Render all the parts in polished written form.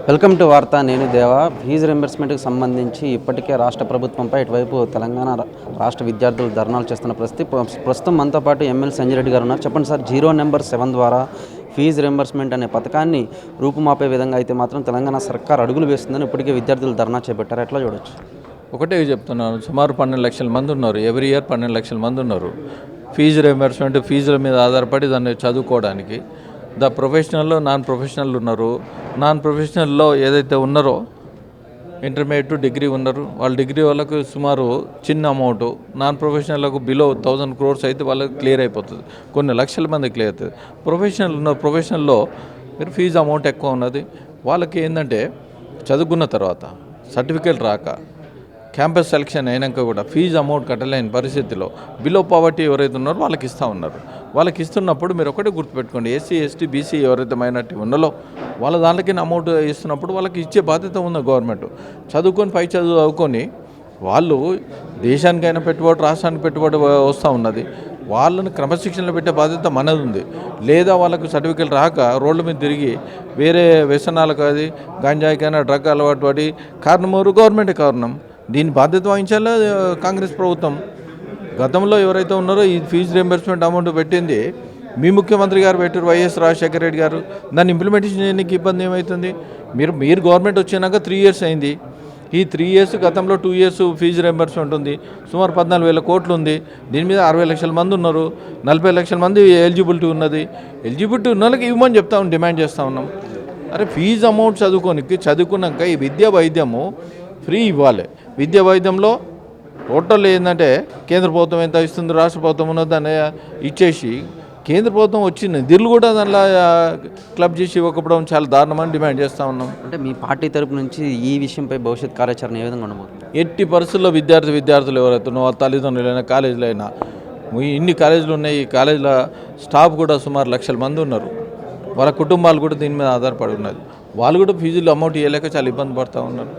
Welcome to వార్త. నేను దేవా. ఫీజు రింబర్స్మెంట్కి సంబంధించి ఇప్పటికే రాష్ట్ర ప్రభుత్వంపై ఇటువైపు తెలంగాణ రాష్ట్ర విద్యార్థులు ధర్నాలు చేస్తున్న ప్రస్తుతం మనతో పాటు ఎమ్మెల్సీ సంజయరెడ్డి గారు ఉన్నారు. చెప్పండి సార్, 0 ద్వారా ఫీజు రింబర్స్మెంట్ అనే పథకాన్ని రూపుమాపే విధంగా అయితే మాత్రం తెలంగాణ సర్కార్ అడుగులు వేస్తుందని ఇప్పటికే విద్యార్థులు ధర్నా చేపట్టారు. ఎట్లా చూడొచ్చు? ఒకటే చెప్తున్నాను, సుమారు 12 లక్షల మంది ఉన్నారు. ఎవ్రీ ఇయర్ 12 లక్షల మంది ఉన్నారు. ఫీజు రింబర్స్మెంట్ ఫీజుల మీద ఆధారపడి దాన్ని చదువుకోవడానికి ప్రొఫెషనల్లో నాన్ ప్రొఫెషనల్ ఉన్నారు. నాన్ ప్రొఫెషనల్లో ఏదైతే ఉన్నారో ఇంటర్మీడియట్ డిగ్రీ ఉన్నారు, వాళ్ళ డిగ్రీ వాళ్ళకు సుమారు చిన్న అమౌంట్, నాన్ ప్రొఫెషనల్లకు బిలో 1000 crores అయితే వాళ్ళకి క్లియర్ అయిపోతుంది. కొన్ని లక్షల మంది క్లియర్ అవుతుంది. ప్రొఫెషనల్ ఉన్నారు, ప్రొఫెషనల్లో మీరు ఫీజు అమౌంట్ ఎక్కువ ఉన్నది. వాళ్ళకి ఏంటంటే చదువుకున్న తర్వాత సర్టిఫికేట్ రాక క్యాంపస్ సెలక్షన్ అయినాక కూడా ఫీజు అమౌంట్ కట్టలేని పరిస్థితిలో బిలో పావర్టీ ఎవరైతే ఉన్నారో వాళ్ళకి ఇస్తూ ఉన్నారు. వాళ్ళకి ఇస్తున్నప్పుడు మీరు ఒకటే గుర్తుపెట్టుకోండి, ఎస్సీ ఎస్టీ బీసీ ఎవరైతే మైనార్టీ ఉన్నారో వాళ్ళ దాంట్లోకి అమౌంట్ ఇస్తున్నప్పుడు వాళ్ళకి ఇచ్చే బాధ్యత ఉంది గవర్నమెంట్. చదువుకొని పై చదువుకొని వాళ్ళు దేశానికైనా పెట్టుబడి, రాష్ట్రానికి పెట్టుబడి వస్తూ ఉన్నది. వాళ్ళని క్రమశిక్షణలో పెట్టే బాధ్యత మనది ఉంది. లేదా వాళ్ళకు సర్టిఫికేట్ రాక రోడ్ల మీద తిరిగి వేరే వ్యసనాలకు, అది గంజాయికైనా డ్రగ్ అలవాటు పడి కారణం గవర్నమెంటే కారణం. దీని బాధ్యత వహించాలా కాంగ్రెస్ ప్రభుత్వం. గతంలో ఎవరైతే ఉన్నారో ఈ ఫీజు రింబర్స్మెంట్ అమౌంట్ పెట్టింది మీ ముఖ్యమంత్రి గారు పెట్టారు, వైఎస్ రాజశేఖర రెడ్డి గారు. దాన్ని ఇంప్లిమెంటేషన్ చేయడానికి ఇబ్బంది ఏమవుతుంది? మీరు గవర్నమెంట్ వచ్చినాక 3 years అయింది. ఈ 3 years గతంలో 2 years ఫీజు రింబర్స్మెంట్ ఉంది. సుమారు 14,000 కోట్లు ఉంది. దీని మీద 60 లక్షల మంది ఉన్నారు. 40 లక్షల మంది ఎలిజిబిలిటీ ఉన్నది. ఎలిజిబిలిటీ ఉన్న వాళ్ళకి ఇవ్వమని డిమాండ్ చేస్తూ ఉన్నాం. అరే ఫీజు అమౌంట్ చదువుకున్నాక ఈ విద్యా వైద్యము ఫ్రీ ఇవ్వాలి. విద్యా వైద్యంలో టోటల్ ఏంటంటే కేంద్ర ప్రభుత్వం ఎంత ఇస్తుంది, రాష్ట్ర ప్రభుత్వం ఉన్నది దాన్ని ఇచ్చేసి కేంద్ర ప్రభుత్వం వచ్చిన నిధులు కూడా దానిలో క్లబ్ చేసి ఇవ్వకపోవడం చాలా దారుణమని డిమాండ్ చేస్తూ ఉన్నాం. అంటే మీ పార్టీ తరపు నుంచి ఈ విషయంపై భవిష్యత్ కార్యాచరణ ఏ విధంగా ఉండబోతుంది? ఎట్టి పరిస్థితుల్లో విద్యార్థులు ఎవరైతే వాళ్ళ తల్లిదండ్రులైనా కాలేజీలు అయినా, ఇన్ని కాలేజీలు ఉన్నాయి. ఈ కాలేజీల స్టాఫ్ కూడా సుమారు 1 లక్షల మంది ఉన్నారు. వాళ్ళ కుటుంబాలు కూడా దీని మీద ఆధారపడి ఉన్నది. వాళ్ళు కూడా ఫీజులు అమౌంట్ ఇవ్వలేక చాలా ఇబ్బంది పడుతూ ఉన్నారు.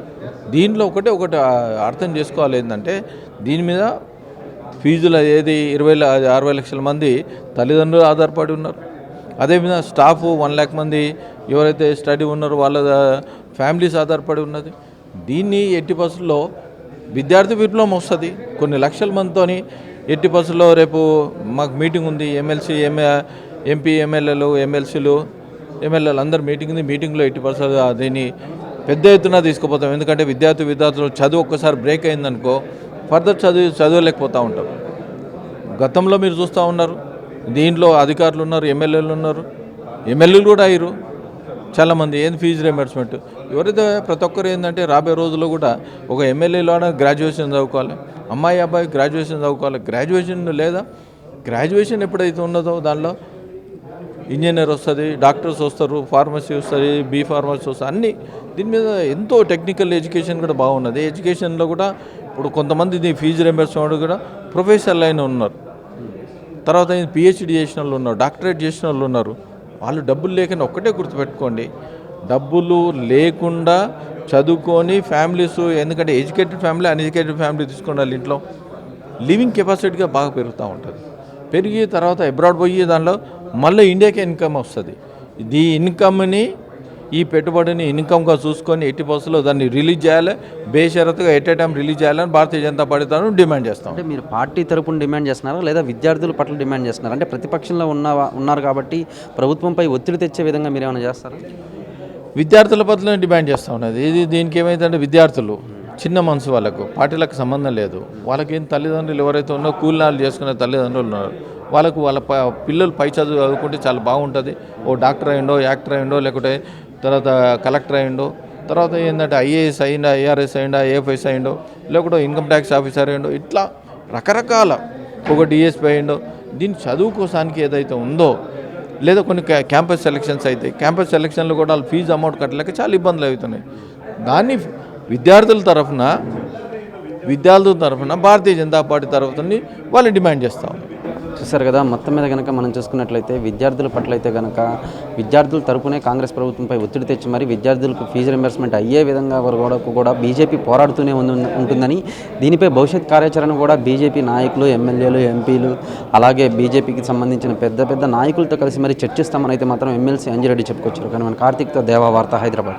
దీనిలో ఒకటి అర్థం చేసుకోవాలి ఏంటంటే, దీని మీద ఫీజులు ఏది 60 లక్షల మంది తల్లిదండ్రులు ఆధారపడి ఉన్నారు. అదేవిధంగా స్టాఫ్ 1 lakh మంది ఎవరైతే స్టడీ ఉన్నారో వాళ్ళ ఫ్యామిలీస్ ఆధారపడి ఉన్నది. దీన్ని ఎట్టి పరిస్థితుల్లో విద్యార్థి విప్లవం వస్తుంది. కొన్ని లక్షల మందితోని ఎట్టి పరిస్థితుల్లో రేపు మాకు మీటింగ్ ఉంది. ఎంపీ ఎమ్మెల్యేలు ఎమ్మెల్యేలు అందరు మీటింగ్ ఉంది. మీటింగ్లో ఎట్టి పరిస్థితుల్లో దీన్ని పెద్ద ఎత్తున తీసుకుపోతాం. ఎందుకంటే విద్యార్థులు చదువు ఒక్కసారి బ్రేక్ అయిందనుకో ఫర్దర్ చదవలేకపోతూ ఉంటారు. గతంలో మీరు చూస్తూ ఉన్నారు, దీంట్లో అధికారులు ఉన్నారు, ఎమ్మెల్యేలు కూడా అయ్యారు చాలామంది. ఏంది ఫీజు రింబర్స్మెంట్ ఎవరైతే ప్రతి ఒక్కరు ఏంటంటే రాబోయే రోజుల్లో కూడా ఒక ఎమ్మెల్యేలో గ్రాడ్యుయేషన్ చదువుకోవాలి, అబ్బాయి గ్రాడ్యుయేషన్ చదువుకోవాలి. గ్రాడ్యుయేషన్ లేదా గ్రాడ్యుయేషన్ ఎప్పుడైతే ఉన్నదో దానిలో ఇంజనీర్ వస్తుంది, డాక్టర్స్ వస్తారు, ఫార్మసీ వస్తుంది, బీ ఫార్మసీ వస్తుంది, అన్నీ దీని మీద ఎంతో టెక్నికల్ ఎడ్యుకేషన్ కూడా బాగున్నది. ఎడ్యుకేషన్లో కూడా ఇప్పుడు కొంతమంది ఫీజు రింబర్స్మెంట్ కూడా ప్రొఫెసర్ లైన్ ఉన్నారు. తర్వాత పిహెచ్డి చేసిన వాళ్ళు ఉన్నారు, డాక్టరేట్ చేసిన వాళ్ళు ఉన్నారు. వాళ్ళు డబ్బులు లేకుండా ఒక్కటే గుర్తుపెట్టుకోండి, డబ్బులు లేకుండా చదువుకొని ఫ్యామిలీస్, ఎందుకంటే ఎడ్యుకేటెడ్ ఫ్యామిలీ అన్ఎడ్యుకేటెడ్ ఫ్యామిలీ తీసుకుని ఇంట్లో లివింగ్ కెపాసిటీగా బాగా పెరుగుతూ ఉంటుంది. పెరిగి తర్వాత అబ్రాడ్ పోయి దానిలో మళ్ళీ ఇండియాకే ఇన్కమ్ వస్తుంది. ఈ ఇన్కమ్ని, ఈ పెట్టుబడిని ఇన్కమ్గా చూసుకొని ఎట్టి పరిస్థితుల్లో దాన్ని రిలీజ్ చేయాలి, బేషరతుగా ఎట్ ఏ టైం రిలీజ్ చేయాలని భారతీయ జనతా పార్టీ తరఫున డిమాండ్ చేస్తాం. అంటే మీరు పార్టీ తరపున డిమాండ్ చేస్తున్నారా లేదా విద్యార్థుల పట్ల డిమాండ్ చేస్తున్నారా? అంటే ప్రతిపక్షంలో ఉన్నారు కాబట్టి ప్రభుత్వంపై ఒత్తిడి తెచ్చే విధంగా మీరు ఏమైనా చేస్తారా? విద్యార్థుల పట్ల డిమాండ్ చేస్తూ ఉన్నది. దీనికి ఏమైందంటే విద్యార్థులు చిన్న మనసు, వాళ్ళకు పార్టీలకు సంబంధం లేదు. వాళ్ళకి తల్లిదండ్రులు ఎవరైతే ఉన్నారో కూలినాలు చేసుకునే తల్లిదండ్రులు ఉన్నారు, వాళ్ళ పిల్లలు పై చదువు చదువుకుంటే చాలా బాగుంటుంది. ఓ డాక్టర్ అయ్యిండో, యాక్టర్ అయ్యిండో, లేకుంటే తర్వాత కలెక్టర్ అయ్యిండో, తర్వాత ఏంటంటే ఐఏఎస్ అయ్యిండా, ఐఆర్ఎస్ అయ్యిండా, ఏఎఫ్ఎస్ అయ్యిండో, లేకుంటే ఇన్కమ్ ట్యాక్స్ ఆఫీసర్ అయ్యిండో, ఇట్లా రకరకాల ఒక డిఎస్పీ అయ్యిండో. దీని చదువు కోసానికి ఏదైతే ఉందో, లేదా కొన్ని క్యాంపస్ సెలక్షన్స్ అయితే క్యాంపస్ సెలక్షన్లు కూడా వాళ్ళు ఫీజు అమౌంట్ కట్టలేక చాలా ఇబ్బందులు అవుతున్నాయి. దాన్ని విద్యార్థుల తరఫున భారతీయ జనతా పార్టీ తరఫున వాళ్ళు డిమాండ్ చేస్తాం. చూసారు కదా, మొత్తం మీద కనుక మనం చూసుకున్నట్లయితే విద్యార్థుల పట్ల అయితే కనుక విద్యార్థుల తరపునే కాంగ్రెస్ ప్రభుత్వంపై ఒత్తిడి తెచ్చి మరి విద్యార్థులకు ఫీజు రింబర్స్మెంట్ అయ్యే విధంగా వరకు కూడా బీజేపీ పోరాడుతూనే ఉంటుందని, దీనిపై భవిష్యత్ కార్యాచరణ కూడా బీజేపీ నాయకులు, ఎమ్మెల్యేలు, ఎంపీలు, అలాగే బీజేపీకి సంబంధించిన పెద్ద నాయకులతో కలిసి మరి చర్చిస్తామని అయితే మాత్రం ఎమ్మెల్సీ సంజయరెడ్డి చెప్పుకొచ్చారు. కానీ మన కార్తీక్తో దేవా వార్త, హైదరాబాద్.